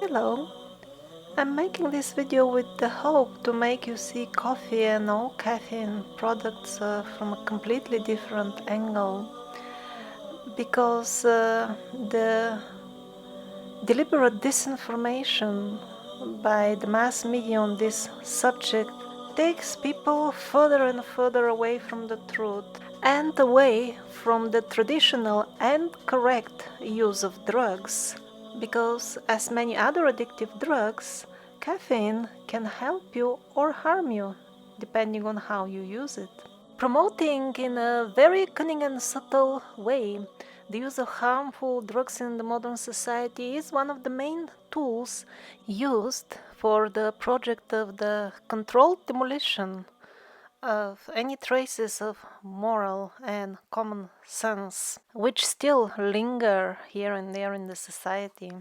Hello, I'm making this video with the hope to make you see coffee and all caffeine products from a completely different angle, because the deliberate disinformation by the mass media on this subject takes people further and further away from the truth and away from the traditional and correct use of drugs. Because, as many other addictive drugs, caffeine can help you or harm you, depending on how you use it. Promoting in a very cunning and subtle way the use of harmful drugs in the modern society is one of the main tools used for the project of the controlled demolition of any traces of moral and common sense, which still linger here and there in the society.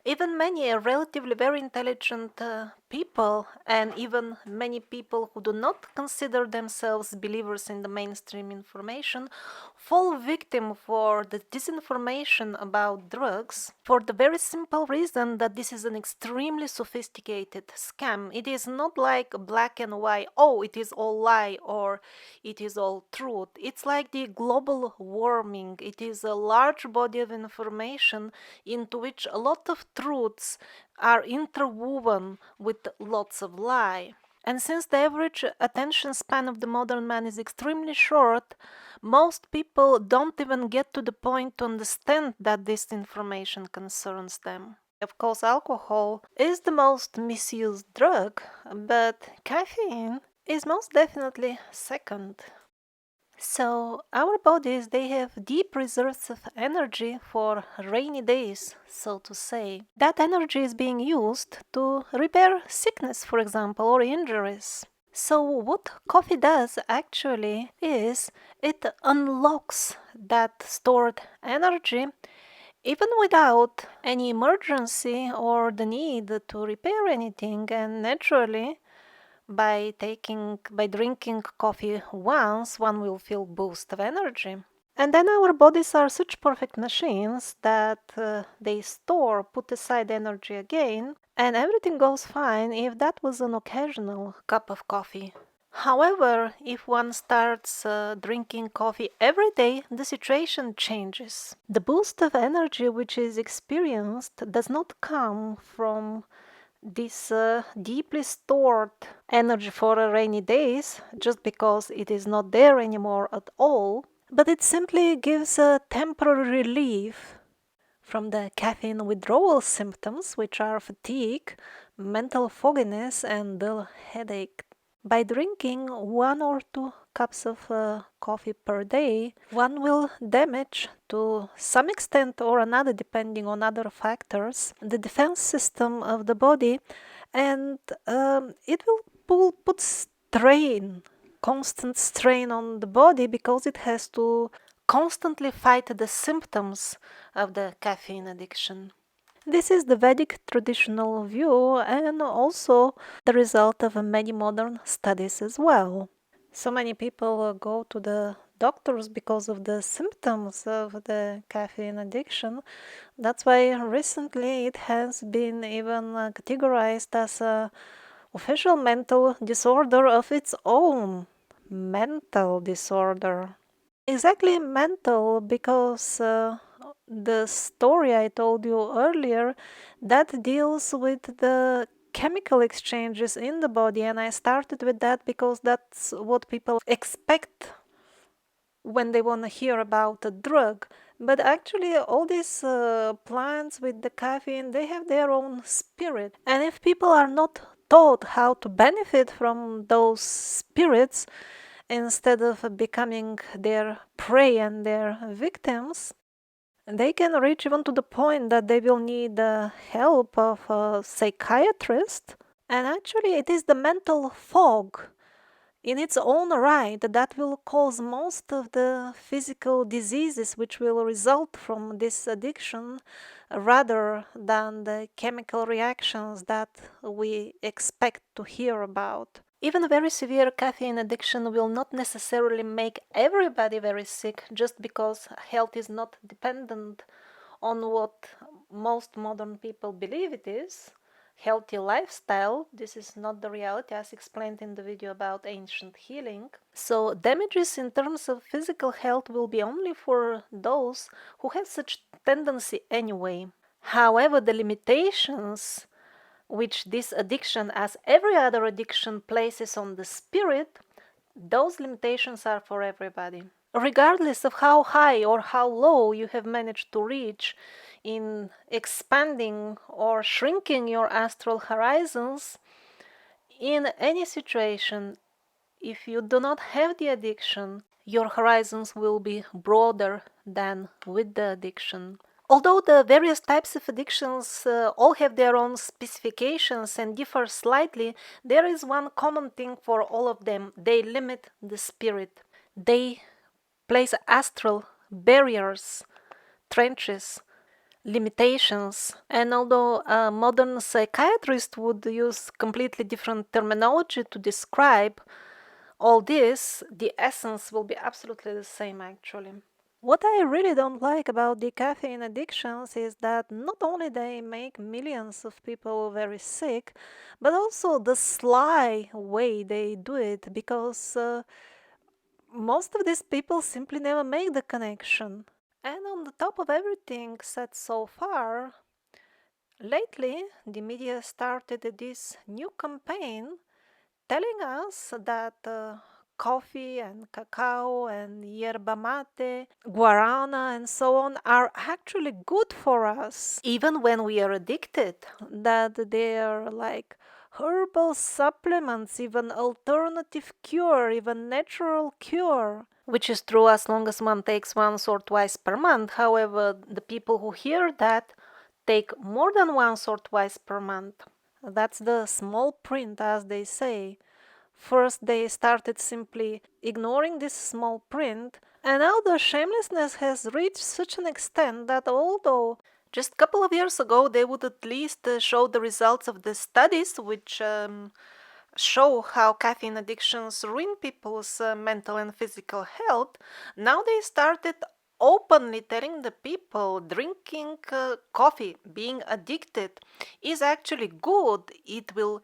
Even many relatively very intelligent people, and even many people who do not consider themselves believers in the mainstream information, fall victim for the disinformation about drugs for the very simple reason that this is an extremely sophisticated scam. It is not like black and white, oh, it is all lie or it is all truth. It's like the global warming. It is a large body of information into which a lot of truths are interwoven with lots of lie. And since the average attention span of the modern man is extremely short, most people don't even get to the point to understand that this information concerns them. Of course, alcohol is the most misused drug, but caffeine is most definitely second. So our bodies, they have deep reserves of energy for rainy days, so to say. That energy is being used to repair sickness, for example, or injuries. So what coffee does actually is it unlocks that stored energy even without any emergency or the need to repair anything, and naturally by drinking coffee once, one will feel boost of energy. And then our bodies are such perfect machines that they put aside energy again, and everything goes fine if that was an occasional cup of coffee. However, if one starts drinking coffee every day, the situation changes. The boost of energy which is experienced does not come from this deeply stored energy for rainy days just because it is not there anymore at all, but it simply gives a temporary relief from the caffeine withdrawal symptoms, which are fatigue, mental fogginess, and dull headache. By drinking 1 or 2 cups of coffee per day, one will damage to some extent or another, depending on other factors, the defense system of the body, and it will put constant strain on the body, because it has to constantly fight the symptoms of the caffeine addiction. This is the Vedic traditional view and also the result of many modern studies as well. So many people go to the doctors because of the symptoms of the caffeine addiction. That's why recently it has been even categorized as a official mental disorder of its own. Mental disorder. Exactly mental, because the story I told you earlier, that deals with the chemical exchanges in the body, and I started with that because that's what people expect when they want to hear about a drug. But actually all these plants with the caffeine, they have their own spirit, and if people are not taught how to benefit from those spirits instead of becoming their prey and their victims, they can reach even to the point that they will need the help of a psychiatrist. And actually it is the mental fog in its own right that will cause most of the physical diseases which will result from this addiction, rather than the chemical reactions that we expect to hear about. Even a very severe caffeine addiction will not necessarily make everybody very sick, just because health is not dependent on what most modern people believe it is. healthy lifestyle. This is not the reality, as explained in the video about ancient healing. So damages in terms of physical health will be only for those who have such tendency anyway. However, the limitations which this addiction, as every other addiction, places on the spirit, those limitations are for everybody. Regardless of how high or how low you have managed to reach in expanding or shrinking your astral horizons, in any situation, if you do not have the addiction, your horizons will be broader than with the addiction. Although the various types of addictions all have their own specifications and differ slightly, there is one common thing for all of them. They limit the spirit. They place astral barriers, trenches, limitations. And although a modern psychiatrist would use completely different terminology to describe all this, the essence will be absolutely the same actually. What I really don't like about the caffeine addictions is that not only they make millions of people very sick, but also the sly way they do it, because most of these people simply never make the connection. And on the top of everything said so far, lately the media started this new campaign telling us that coffee and cacao and yerba mate, guarana, and so on are actually good for us, even when we are addicted. That they are like herbal supplements, even alternative cure, even natural cure. Which is true as long as one takes once or twice per month. However, the people who hear that take more than once or twice per month. That's the small print, as they say. First, they started simply ignoring this small print, and now the shamelessness has reached such an extent that although just a couple of years ago they would at least show the results of the studies which show how caffeine addictions ruin people's mental and physical health, now they started openly telling the people drinking coffee, being addicted, is actually good. It will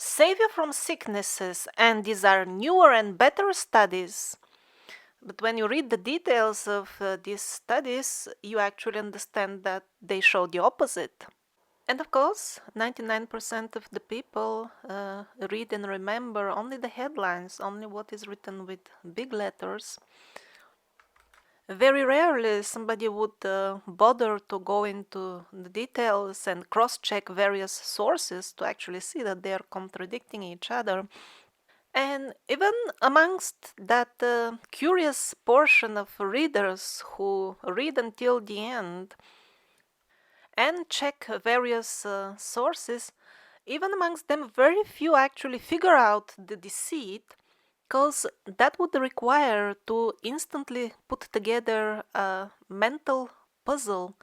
save you from sicknesses, and these are newer and better studies. But when you read the details of these studies, you actually understand that they show the opposite. And of course, 99% of the people read and remember only the headlines, only what is written with big letters. Very rarely somebody would bother to go into the details and cross-check various sources to actually see that they are contradicting each other. And even amongst that curious portion of readers who read until the end and check various sources, even amongst them, very few actually figure out the deceit, because that would require to instantly put together a mental puzzle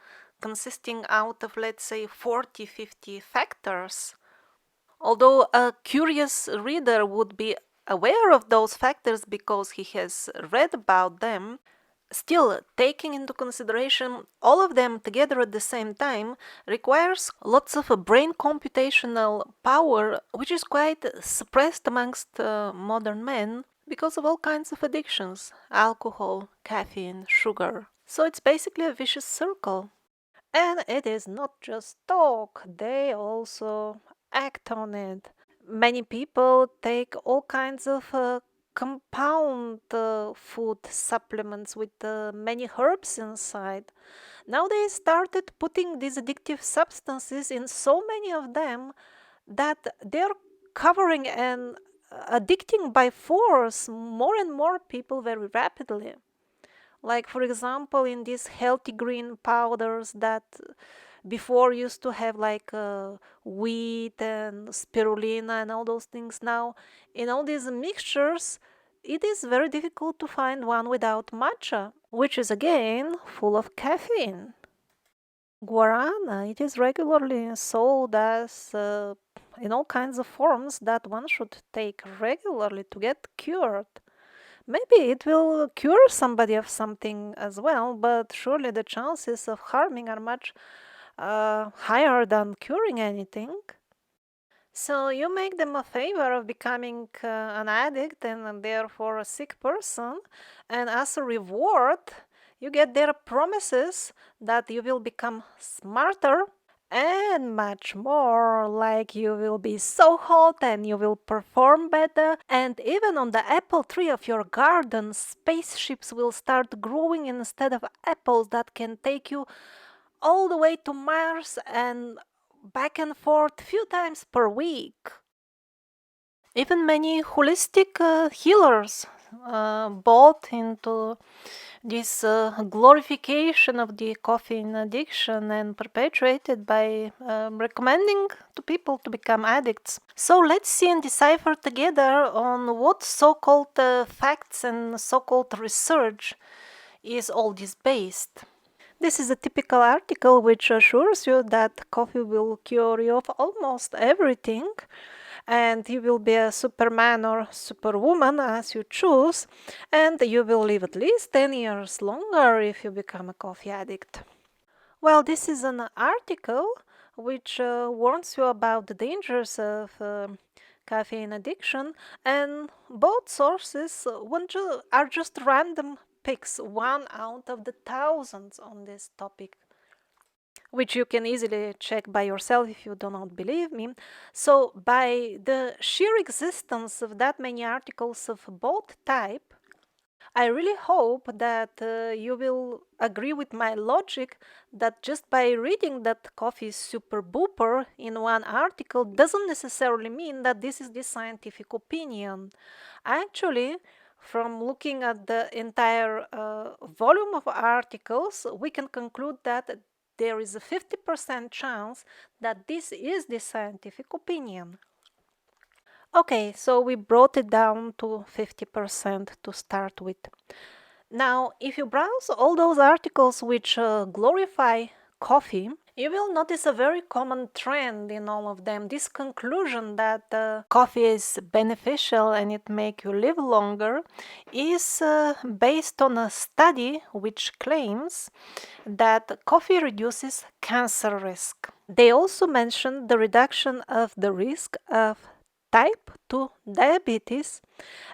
consisting out of, let's say, 40-50 factors. Although a curious reader would be aware of those factors because he has read about them, still, taking into consideration all of them together at the same time requires lots of brain computational power, which is quite suppressed amongst modern men because of all kinds of addictions: alcohol, caffeine, sugar. So it's basically a vicious circle. And it is not just talk, they also act on it. Many people take all kinds of compound food supplements with many herbs inside. Now they started putting these addictive substances in so many of them that they're covering and addicting by force more and more people very rapidly. Like, for example, in these healthy green powders that before used to have like wheat and spirulina and all those things. Now, in all these mixtures, it is very difficult to find one without matcha, which is again full of caffeine. Guarana, it is regularly sold as in all kinds of forms that one should take regularly to get cured. Maybe it will cure somebody of something as well, but surely the chances of harming are much higher than curing anything. So you make them a favor of becoming an addict and therefore a sick person, and as a reward, you get their promises that you will become smarter and much more, like you will be so hot and you will perform better, and even on the apple tree of your garden, spaceships will start growing instead of apples that can take you all the way to Mars and back and forth few times per week. Even many holistic healers bought into this glorification of the caffeine addiction and perpetuated by recommending to people to become addicts. So let's see and decipher together on what so-called facts and so-called research is all this based. This is a typical article which assures you that coffee will cure you of almost everything, and you will be a superman or superwoman as you choose, and you will live at least 10 years longer if you become a coffee addict. Well, this is an article which warns you about the dangers of caffeine addiction, and both sources are just random picks, one out of the thousands on this topic, which you can easily check by yourself if you do not believe me. So, by the sheer existence of that many articles of both type, I really hope that you will agree with my logic that just by reading that coffee is super booper in one article doesn't necessarily mean that this is the scientific opinion. Actually, from looking at the entire volume of articles, we can conclude that there is a 50% chance that this is the scientific opinion. Okay, so we brought it down to 50% to start with. Now, if you browse all those articles which glorify coffee, you will notice a very common trend in all of them. This conclusion that coffee is beneficial and it makes you live longer is based on a study which claims that coffee reduces cancer risk. They also mention the reduction of the risk of type 2 diabetes,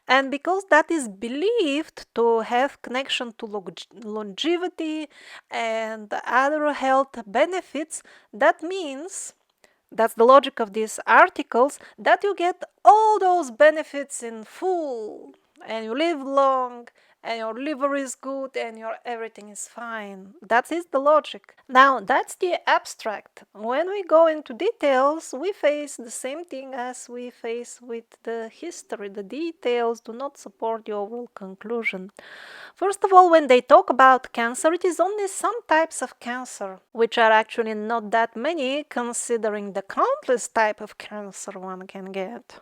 and because that is believed to have connection to longevity and other health benefits, that means, that's the logic of these articles, that you get all those benefits in full and you live long and your liver is good and your everything is fine. That is the logic. Now, that's the abstract. When we go into details, we face the same thing as we face with the history. The details do not support the overall conclusion. First of all, when they talk about cancer, it is only some types of cancer, which are actually not that many considering the countless type of cancer one can get.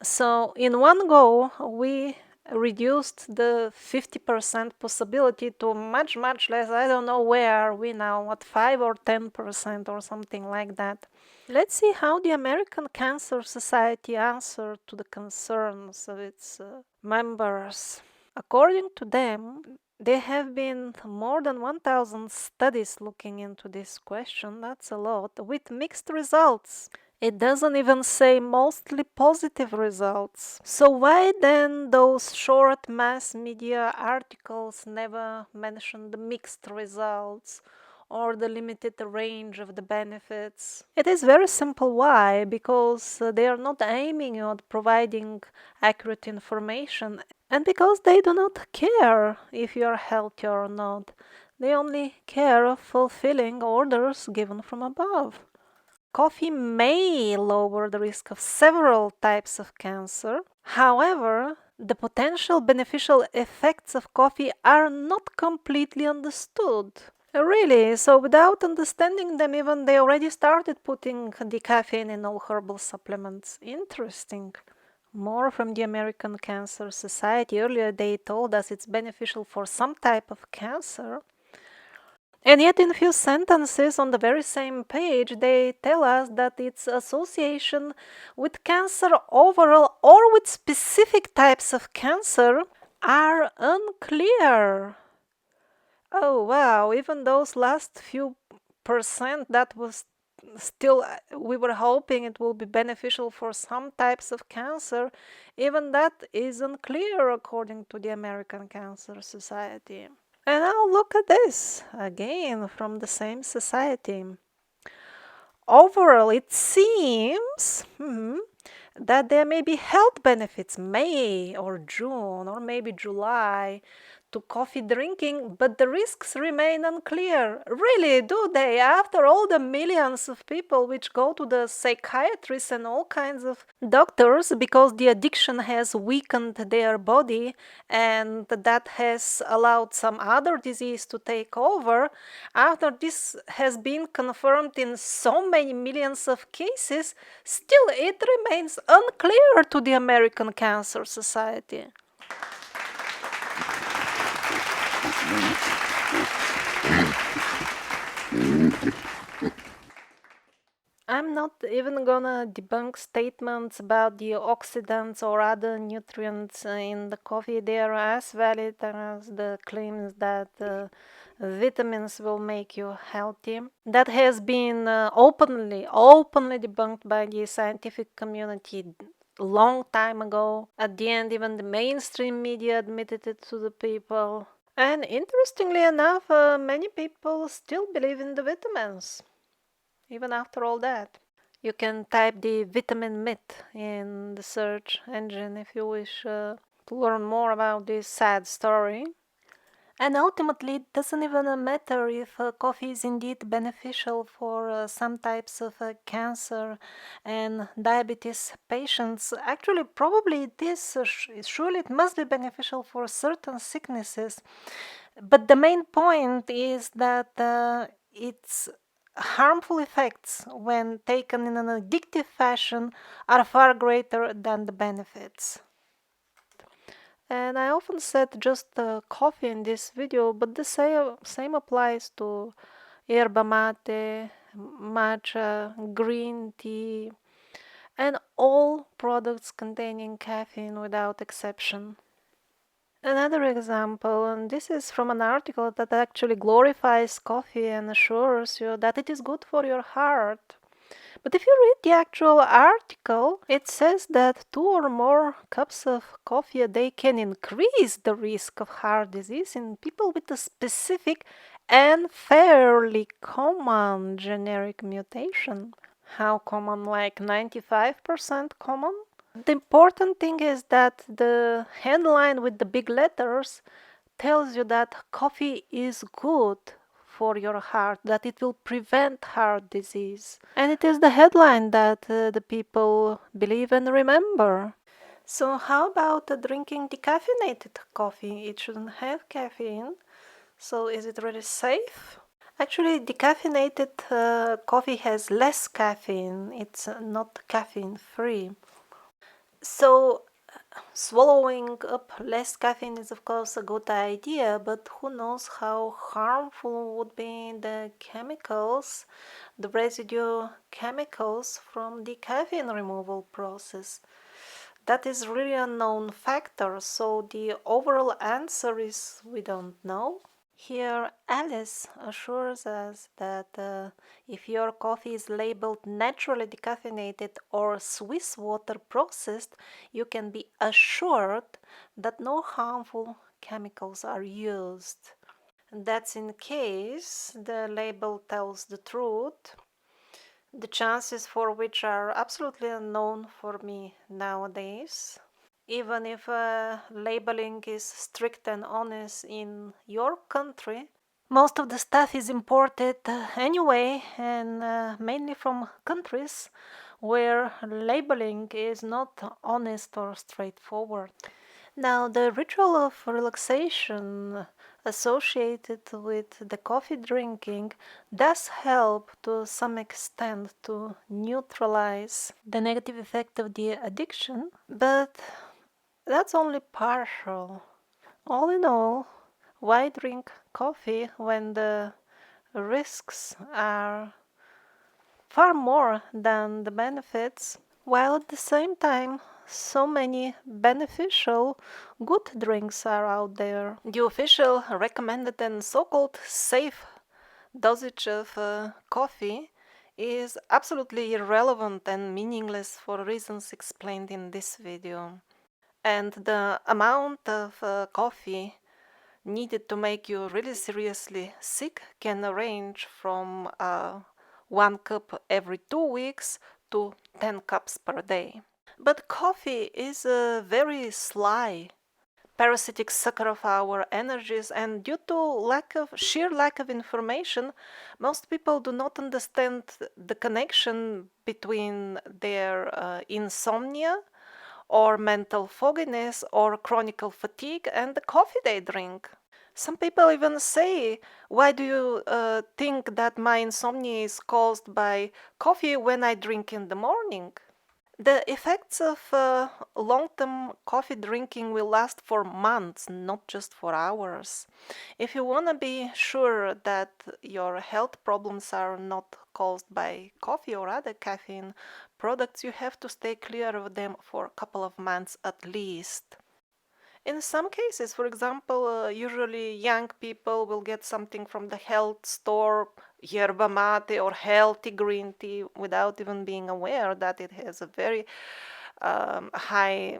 So in one go, we reduced the 50% possibility to much, much less. I don't know where are we now, what, 5 or 10% or something like that. Let's see how the American Cancer Society answered to the concerns of its members. According to them, there have been more than 1,000 studies looking into this question, that's a lot, with mixed results. It doesn't even say mostly positive results. So why then those short mass media articles never mention the mixed results or the limited range of the benefits? It is very simple why, because they are not aiming at providing accurate information, and because they do not care if you are healthy or not. They only care of fulfilling orders given from above. Coffee may lower the risk of several types of cancer. However, the potential beneficial effects of coffee are not completely understood. Really, so without understanding them even, they already started putting decaffeine in all herbal supplements. Interesting. More from the American Cancer Society. Earlier they told us it's beneficial for some type of cancer. And yet in a few sentences on the very same page, they tell us that its association with cancer overall or with specific types of cancer are unclear. Oh wow, even those last few percent that was still we were hoping it will be beneficial for some types of cancer. Even that is unclear according to the American Cancer Society. And now look at this again from the same society. Overall, it seems that there may be health benefits May or June or maybe July to coffee drinking, but the risks remain unclear. Really, do they? After all the millions of people which go to the psychiatrists and all kinds of doctors because the addiction has weakened their body and that has allowed some other disease to take over, after this has been confirmed in so many millions of cases, still it remains unclear to the American Cancer Society. I'm not even gonna debunk statements about the oxidants or other nutrients in the coffee. They are as valid as the claims that vitamins will make you healthy. That has been openly debunked by the scientific community long time ago. At the end, even the mainstream media admitted it to the people. And interestingly enough, many people still believe in the vitamins, even after all that. You can type the vitamin myth in the search engine if you wish to learn more about this sad story. And ultimately, it doesn't even matter if coffee is indeed beneficial for some types of cancer and diabetes patients. Actually, probably it is. Surely it must be beneficial for certain sicknesses. But the main point is that its harmful effects, when taken in an addictive fashion, are far greater than the benefits. And I often said just coffee in this video, but the same applies to yerba mate, matcha, green tea, and all products containing caffeine without exception. Another example, and this is from an article that actually glorifies coffee and assures you that it is good for your heart. But if you read the actual article, it says that 2 or more cups of coffee a day can increase the risk of heart disease in people with a specific and fairly common generic mutation. How common? Like 95% common? The important thing is that the headline with the big letters tells you that coffee is good for your heart, that it will prevent heart disease. And it is the headline that the people believe and remember. So how about drinking decaffeinated coffee? It shouldn't have caffeine. So is it really safe? Actually, decaffeinated coffee has less caffeine. It's not caffeine free. So swallowing up less caffeine is of course a good idea, but who knows how harmful would be the chemicals, the residue chemicals from the caffeine removal process. That is really a known factor, so the overall answer is we don't know. Here, Alice assures us that if your coffee is labeled naturally decaffeinated or Swiss water processed, you can be assured that no harmful chemicals are used. That's in case the label tells the truth, the chances for which are absolutely unknown for me nowadays. Even if labeling is strict and honest in your country, most of the stuff is imported anyway, and mainly from countries where labeling is not honest or straightforward. Now, the ritual of relaxation associated with the coffee drinking does help to some extent to neutralize the negative effect of the addiction, but that's only partial. All in all, why drink coffee when the risks are far more than the benefits, while at the same time so many beneficial good drinks are out there? The official recommended and so-called safe dosage of coffee is absolutely irrelevant and meaningless for reasons explained in this video. And the amount of coffee needed to make you really seriously sick can range from 1 cup every 2 weeks to 10 cups per day. But coffee is a very sly parasitic sucker of our energies, and due to sheer lack of information, most people do not understand the connection between their insomnia or mental fogginess or chronic fatigue and the coffee they drink. Some people even say, why do you think that my insomnia is caused by coffee when I drink in the morning? The effects of long-term coffee drinking will last for months, not just for hours. If you want to be sure that your health problems are not caused by coffee or other caffeine products, you have to stay clear of them for a couple of months at least. In some cases, for example, usually young people will get something from the health store, yerba mate or healthy green tea, without even being aware that it has a very high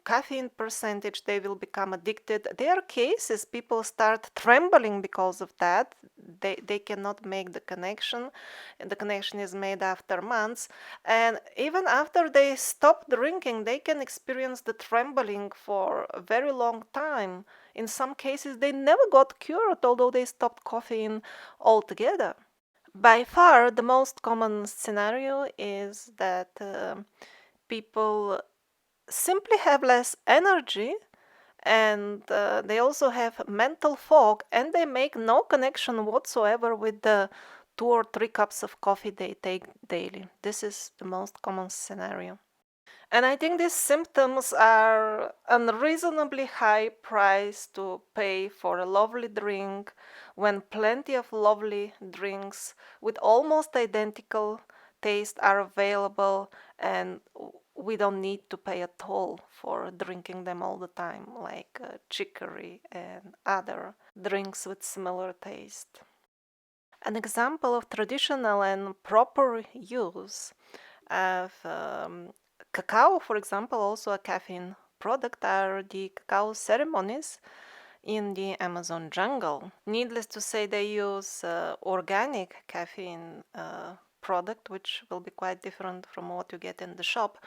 caffeine percentage. They will become addicted. There are cases people start trembling because of that. They cannot make the connection, and the connection is made after months. And even after they stop drinking, they can experience the trembling for a very long time. In some cases, they never got cured, although they stopped caffeine altogether. By far, the most common scenario is that people simply have less energy, and they also have mental fog, and they make no connection whatsoever with the 2 or 3 cups of coffee they take daily. This is the most common scenario. And I think these symptoms are unreasonably high price to pay for a lovely drink when plenty of lovely drinks with almost identical taste are available, and we don't need to pay at all for drinking them all the time, like chicory and other drinks with similar taste. An example of traditional and proper use of cacao, for example, also a caffeine product, are the cacao ceremonies in the Amazon jungle. Needless to say, they use organic caffeine product, which will be quite different from what you get in the shop.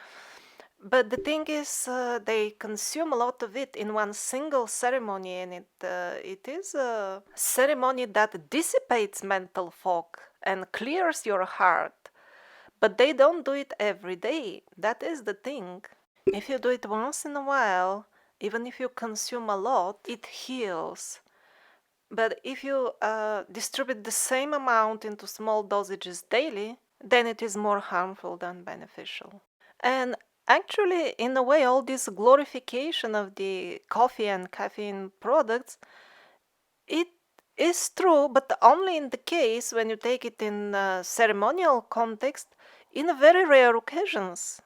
But the thing is, they consume a lot of it in one single ceremony, and it is a ceremony that dissipates mental fog and clears your heart. But they don't do it every day. That is the thing. If you do it once in a while, even if you consume a lot, it heals. But if you distribute the same amount into small dosages daily, then it is more harmful than beneficial. And actually, in a way, all this glorification of the coffee and caffeine products, it is true, but only in the case when you take it in a ceremonial context in very rare occasions.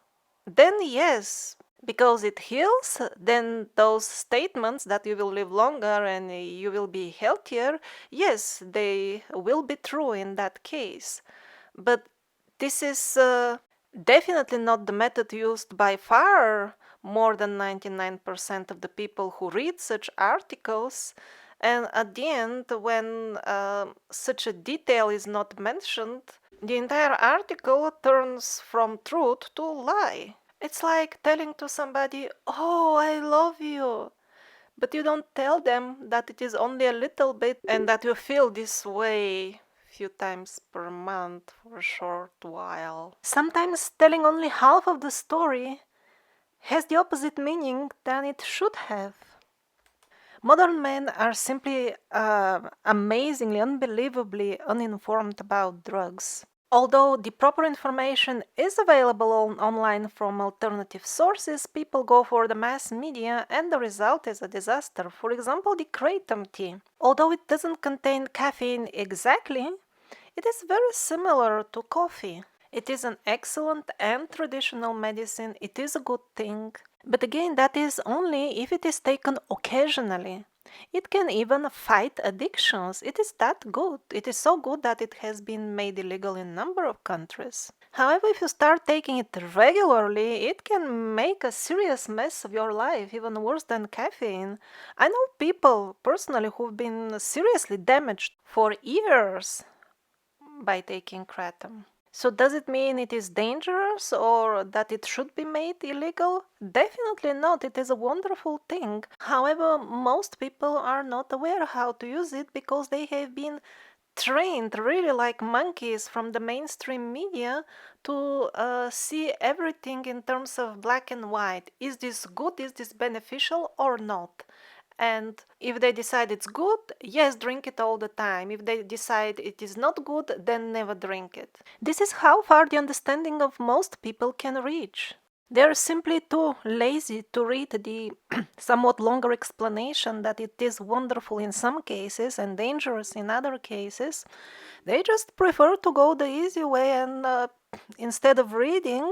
Then yes, because it heals, then those statements that you will live longer and you will be healthier, yes, they will be true in that case. But this is definitely not the method used by far more than 99% of the people who read such articles. And at the end, when such a detail is not mentioned, the entire article turns from truth to lie. It's like telling to somebody, oh, I love you. But you don't tell them that it is only a little bit and that you feel this way few times per month for a short while. Sometimes telling only half of the story has the opposite meaning than it should have. Modern men are simply amazingly, unbelievably uninformed about drugs. Although the proper information is available online from alternative sources, people go for the mass media and the result is a disaster. For example, the kratom tea. Although it doesn't contain caffeine exactly, it is very similar to coffee. It is an excellent and traditional medicine. It is a good thing. But again, that is only if it is taken occasionally. It can even fight addictions. It is that good. It is so good that it has been made illegal in a number of countries. However, if you start taking it regularly, it can make a serious mess of your life, even worse than caffeine. I know people personally who've been seriously damaged for years by taking kratom. So does it mean it is dangerous or that it should be made illegal? Definitely not. It is a wonderful thing. However, most people are not aware how to use it because they have been trained really like monkeys from the mainstream media to see everything in terms of black and white. Is this good? Is this beneficial or not? And if they decide it's good, yes, drink it all the time. If they decide it is not good, then never drink it. This is how far the understanding of most people can reach. They are simply too lazy to read the somewhat longer explanation that it is wonderful in some cases and dangerous in other cases. They just prefer to go the easy way and instead of reading,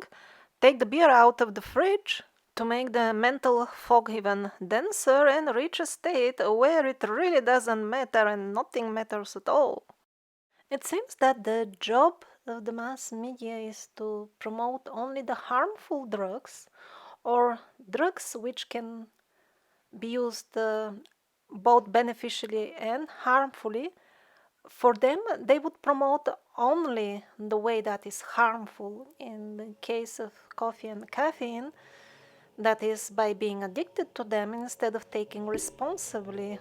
take the beer out of the fridge to make the mental fog even denser and reach a state where it really doesn't matter and nothing matters at all. It seems that the job of the mass media is to promote only the harmful drugs or drugs which can be used both beneficially and harmfully. For them, they would promote only the way that is harmful. In the case of coffee and caffeine, that is by being addicted to them instead of taking responsibly